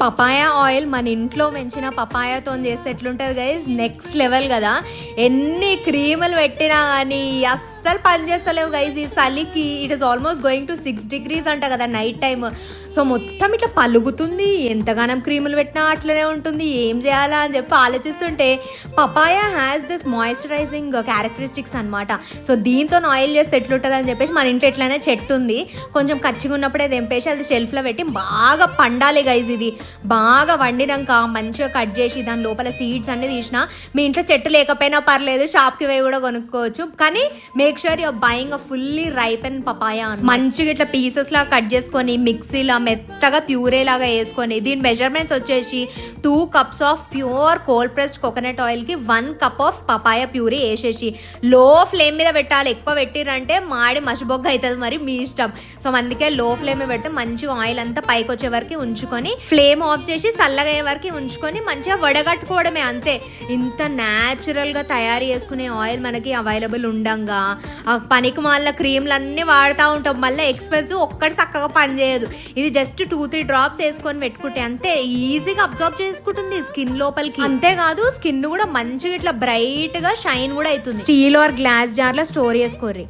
Papaya oil మన ఇంట్లో పెంచిన పపాయాతో చేస్తే ఎట్లుంటుంది గైస్, నెక్స్ట్ లెవెల్ కదా. ఎన్ని క్రీములు పెట్టినా కానీ అస్సలు పనిచేస్తలేవు గైజ్. ఈ చలికి it is almost going to 6 degrees అంట కదా నైట్ టైమ్. సో మొత్తం ఇట్లా పలుగుతుంది, ఎంతగానం క్రీములు పెట్టినా అట్లనే ఉంటుంది. ఏం చేయాలా అని చెప్పి ఆలోచిస్తుంటే papaya has this moisturising characteristics అనమాట. సో దీంతో ఆయిల్ చేస్తే ఎట్లుంటుంది అని చెప్పేసి మన ఇంట్లో ఎట్లయినా చెట్టు ఉంది, కొంచెం కచ్చిగా ఉన్నప్పుడే తెంపేసి అది షెల్ఫ్లో పెట్టి బాగా పండాలి గైజ్. ఇది బాగా వండినాక మంచిగా కట్ చేసి దాని లోపల సీడ్స్ అన్ని తీసిన. మీ ఇంట్లో చెట్టు లేకపోయినా పర్లేదు, షాప్కి పోయి కూడా కొనుక్కోవచ్చు. కానీ make sure your buying a fully ripen papaya. మంచిగా ఇట్లా పీసెస్ లాగా కట్ చేసుకొని మిక్సీలో మెత్తగా ప్యూరే లాగా వేసుకొని, దీని మెజర్మెంట్స్ వచ్చేసి 2 cups of pure cold pressed coconut ఆయిల్కి 1 cup ఆఫ్ పపాయా ప్యూరీ వేసేసి లో ఫ్లేమ్ మీద పెట్టాలి. ఎక్కువ పెట్టిరంటే మాడి మసిబొగ్గ అవుతుంది, మరి మీ ఇష్టం. సో అందుకే లో ఫ్లేమ్ మీద పెడితే మంచిగా ఆయిల్ అంతా పైకి వచ్చే వరకు ఉంచుకొని ఫ్లేమ్ ఆఫ్ చేసి చల్లగా అయ్యే వరకు ఉంచుకొని మంచిగా వడగట్టుకోవడమే, అంతే. ఇంత న్యాచురల్గా తయారు చేసుకునే ఆయిల్ మనకి అవైలబుల్ ఉండంగా ఆ పనికి మళ్ళీ క్రీమ్లు అన్నీ వాడుతూ ఉంటాం, మళ్ళీ ఎక్స్పెన్సివ్, ఒక్కటి చక్కగా పనిచేయదు. ఇది జస్ట్ 2-3 drops వేసుకొని పెట్టుకుంటే అంతే, ఈజీగా అబ్జర్వ్ చేసుకుంటుంది స్కిన్ లోపలికి. అంతేకాదు స్కిన్ కూడా మంచిగా ఇట్లా బ్రైట్ గా షైన్ కూడా అవుతుంది. స్టీల్ ఆర్ గ్లాస్ జార్ లో స్టోర్ చేసుకోర్రి.